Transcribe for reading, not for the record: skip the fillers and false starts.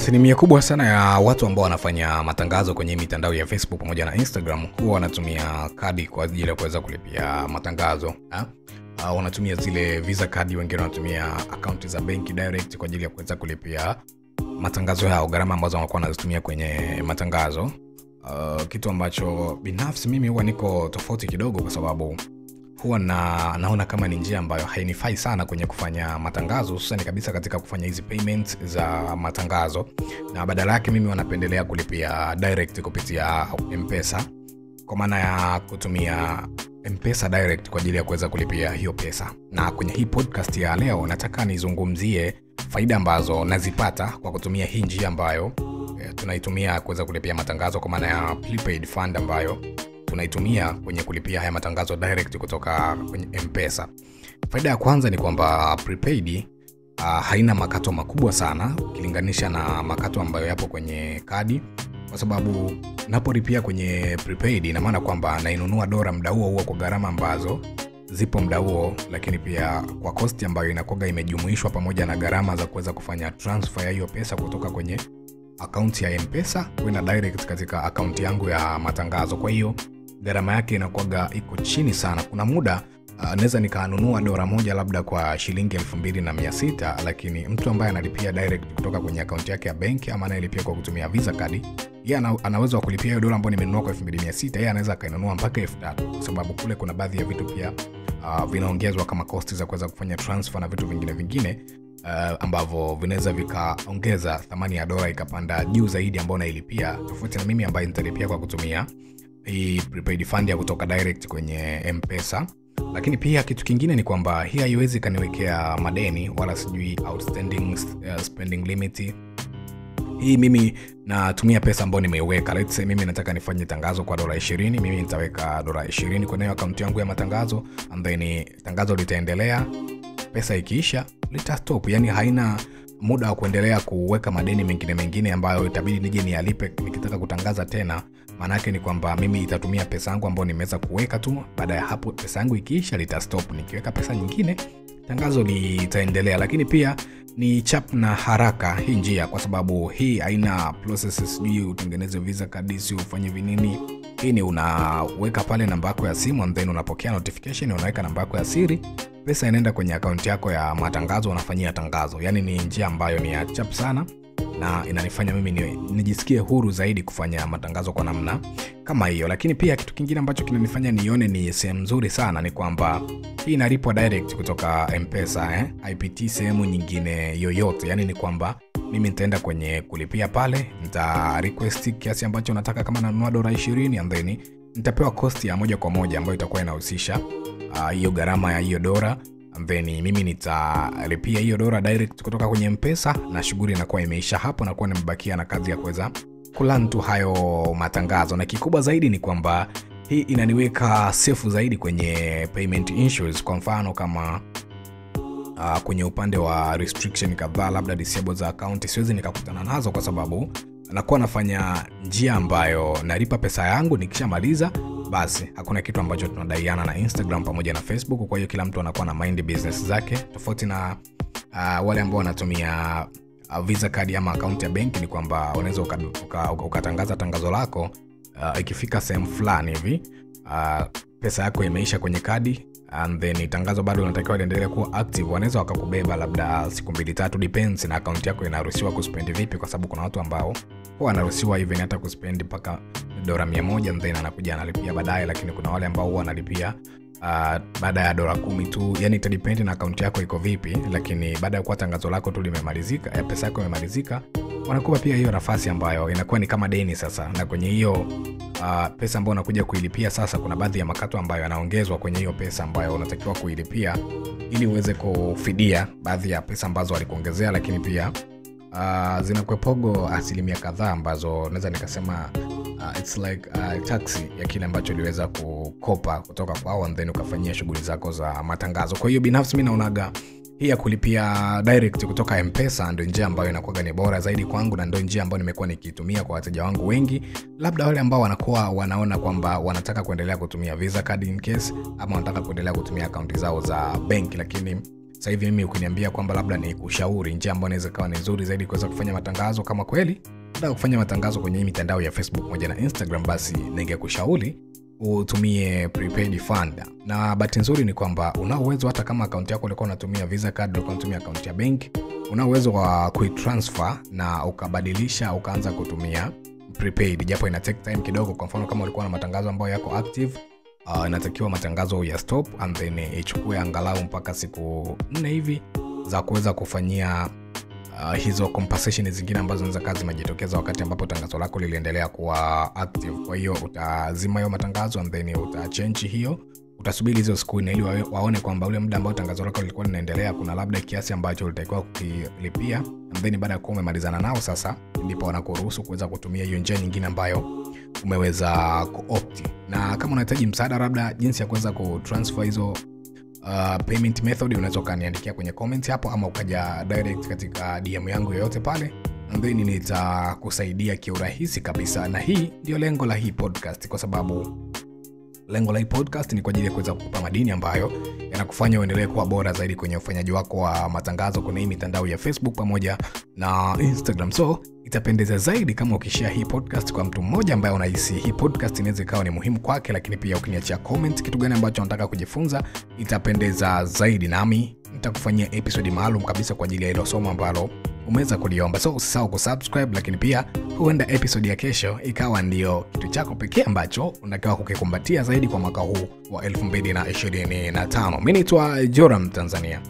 Asilimia kubwa sana ya watu ambao wanafanya matangazo kwenye mitandao ya Facebook pamoja na Instagram huwa wanatumia kadi kwa ajili ya kuweza kulipia matangazo. Wanatumia zile Visa kadi, wengine wanatumia akaunti za benki direct kwa ajili ya kuweza kulipia matangazo yao, gharama ambazo wanakuwa wanazitumia kwenye matangazo. Kitu ambacho binafsi mimi huwa niko tofauti kidogo, kwa sababu huwa naona kama ni njia ambayo hainifai sana kwenye kufanya matangazo, hususan kabisa katika kufanya hizi payments za matangazo, na badala yake mimi wanapendelea kulipia direct kupitia M-Pesa, kwa maana ya kutumia M-Pesa direct kwa ajili ya kuweza kulipia hiyo pesa. Na kwenye hii podcast ya leo nataka nizungumzie faida ambazo nazipata kwa kutumia hii njia ambayo tunaitumia kuweza kulipia matangazo, kwa maana ya prepaid fund ambayo tunaitumia kwenye kulipia haya matangazo direct kutoka kwenye M-Pesa. Faida ya kwanza ni kwamba prepaid haina makato makubwa sana ukilinganisha na makato ambayo yapo kwenye kadi, kwa sababu napolipia kwenye prepaid ina maana kwamba nainunua dola muda huo kwa gharama ambazo zipo muda huo, lakini pia kwa cost ambayo inakuwa imejumuishwa pamoja na gharama za kuweza kufanya transfer ya hiyo pesa kutoka kwenye akaunti ya M-Pesa kwenda direct katika akaunti yangu ya matangazo. Kwa hiyo gharama yake inakuwa iko chini sana. Kuna muda naweza nikanunua dola moja labda kwa shilingi 2600, lakini mtu ambaye analipia direct kutoka kwenye akaunti yake ya benki ama analipia kwa kutumia Visa kadi, yeye anaweza kulipia hiyo dola ambayo nimenunua kwa 2600, yeye anaweza kainunua mpaka 3000, kwa sababu kule kuna baadhi ya vitu pia vinaongezwa kama cost za kuweza kufanya transfer na vitu vingine ambavyo vinaweza vikaongeza thamani ya dola ikapanda juu zaidi ambayo nailipia, tofauti na mimi ambaye nitalipia kwa kutumia hii prepaid fund ya kutoka direct kwenye M-Pesa. Lakini pia kitu kingine ni kwamba hii haiwezi kaniwekea madeni wala sijui outstanding spending limit. Hii mimi natumia pesa ambayo nimeiweka. Let's say mimi nataka nifanye tangazo kwa dola 20, mimi nitaweka dola 20 kwenye account yangu ya matangazo, and then tangazo litaendelea, pesa ikiisha lita stop. Yani haina muda wa kuendelea kuweka madeni mengine ambayo itabidi nije nialipe nikitaka kutangaza tena. Maana yake ni kwamba mimi itatumia pesa yangu ambayo nimeweza kuweka tu, baada ya hapo pesa yangu ikiisha lita stop, nikiweka pesa nyingine tangazo litaendelea. Lakini pia ni chap na haraka hii njia, kwa sababu hii haina processes sijui utengeneze Visa card si ufanye vinini. Hii ni unaweka pale namba yako ya simu, and then unapokea notification, unaweka namba yako ya siri, pesa inaenda kwenye akaunti yako ya matangazo, unafanyia tangazo. Yani ni njia ambayo ni ya chap sana na inanifanya mimi nijisikie huru zaidi kufanya matangazo kwa namna kama hiyo. Lakini pia kitu kingine ambacho kinanifanya nione ni sehemu nzuri sana ni kwamba hii inalipwa direct kutoka M-Pesa, IPT sehemu nyingine yoyote. Yani ni kwamba mimi nitaenda kwenye kulipia pale, nita request kiasi ambacho nataka, kama nanunua dola 20, and then nitapewa cost ya moja kwa moja ambayo itakuwa inahusisha hiyo gharama ya hiyo dola, and then mimi nitalipia hiyo dola direct kutoka kwenye M-Pesa na shughuli inakuwa imeisha hapo, na kuwa nimebakia na kazi ya kuweza kulan tu hayo matangazo. Na kikubwa zaidi ni kwamba hii inaniweka safe zaidi kwenye payment issues. Kwa mfano kama kwenye upande wa restriction kadhaa, labda disable za account, siwezi nikakutana nazo, kwa sababu nakuwa nafanya njia ambayo nalipa pesa yangu, nikishamaliza basi hakuna kitu ambacho tunadaiana na Instagram pamoja na Facebook. Kwa hiyo kila mtu anakuwa na mind business zake, tofauti na wale ambao wanatumia Visa card ama account ya benki. Ni kwamba unaweza ukatangaza tangazo lako, ikifika sehemu fulani hivi pesa yako imeisha kwenye kadi, and then tangazo bado unatakiwa liendelee kuwa active, wanaweza wakakubeba labda siku 2-3, depends na account yako inaruhusiwa kuspend vipi, kwa sababu kuna watu ambao huwa wanaruhusiwa even hata kuspend mpaka dola 100, and then anakuja analipia baadaye. Lakini kuna wale ambao huwa wanalipia baada ya dola 10 tu. Yani ita depend na account yako iko vipi, lakini baada ya kuwa tangazo lako tu limemalizika, pesa yako imemalizika, wanakupa pia hiyo nafasi ambayo inakuwa ni kama deni sasa. Na kwenye hiyo pesa ambayo unakuja kuilipia sasa, kuna baadhi ya makato ambayo yanaongezwa kwenye hiyo pesa ambayo unatakiwa kuilipia, ili uweze kufidia baadhi ya pesa ambazo walikuongezea. Lakini pia zinakuepogo asilimia kadhaa ambazo naweza nikasema it's like taxi ya kile ambacho uliweza kukopa kutoka kwao, and then ukafanyia shughuli zako za matangazo. Kwa hiyo binafsi mimi naonaga hii ya kulipia direct kutoka M-Pesa ndio njia ambayo inakuwa ni bora zaidi kwangu, na ndio njia ambayo nimekuwa nikitumia kwa wateja wangu wengi. Labda wale ambao wanakuwa wanaona kwamba wanataka kuendelea kutumia Visa card in case, ama wanataka kuendelea kutumia akaunti zao za benki, lakini Sasa hivi mimi ukiniambia kwamba labda ni kushauri njia ambayo inaweza kuwa ni nzuri zaidi kuweza kufanya matangazo, kama kweli unataka kufanya matangazo kwenye mitandao ya Facebook pamoja na Instagram, basi ningekushauri utumie prepaid fund. Na bahati nzuri ni kwamba una uwezo, hata kama account yako ulikuwa unatumia Visa card, ulikuwa unatumia account ya bank, una uwezo wa kuitransfer na ukabadilisha ukaanza kutumia prepaid, japo ina take time kidogo. Kwa mfano kama ulikuwa na matangazo ambayo yako active, inatakiwa matangazo ya stop and then ichukue angalau mpaka siku 4 hivi za kuweza kufanyia hizo compensation zingine ambazo zinaweza kazi majitokeza wakati ambapo tangazo lako liliendelea kuwa active. Kwa hiyo utazima hiyo matangazo and then utachange hiyo, utasubiri hizo siku ili waone kwamba ule muda ambao tangazo lako lilikuwa linaendelea kuna labda kiasi ambacho ulitakiwa kulipia, and then baada ya kuwa umemalizana nao sasa ndipo wanakuruhusu kuweza kutumia hiyo njia nyingine ambayo umeweza kuopt. Na kama unahitaji msaada labda jinsi ya kuweza kutransfer hizo payment method, unaweza kaniandikia kwenye comment hapo ama ukaja direct katika DM yangu yoyote pale, and then nitakusaidia kiurahisi kabisa. Na hii ndio lengo la hii podcast, kwa sababu lengo la hii podcast ni kwa ajili ya kuweza kukupa madini ambayo yanakufanya uendelee kuwa bora zaidi kwenye ufanyaji wako wa matangazo kwenye mitandao ya Facebook pamoja na Instagram. So itapendeza zaidi kama ukishare hii podcast kwa mtu mmoja ambaye unahisi hii podcast inaweza ikawa ni muhimu kwake, lakini pia ukiniachia comment kitu gani ambacho unataka kujifunza, itapendeza zaidi, nami nitakufanyia episode maalum kabisa kwa ajili ya hilo somo ambalo umeweza kuliomba. So usisahau kusubscribe, lakini pia huenda episode ya kesho ikawa ndio kitu chako pekee ambacho unatakiwa kukikumbatia zaidi kwa mwaka huu wa 2025. Mimi naitwa Joram Tanzania.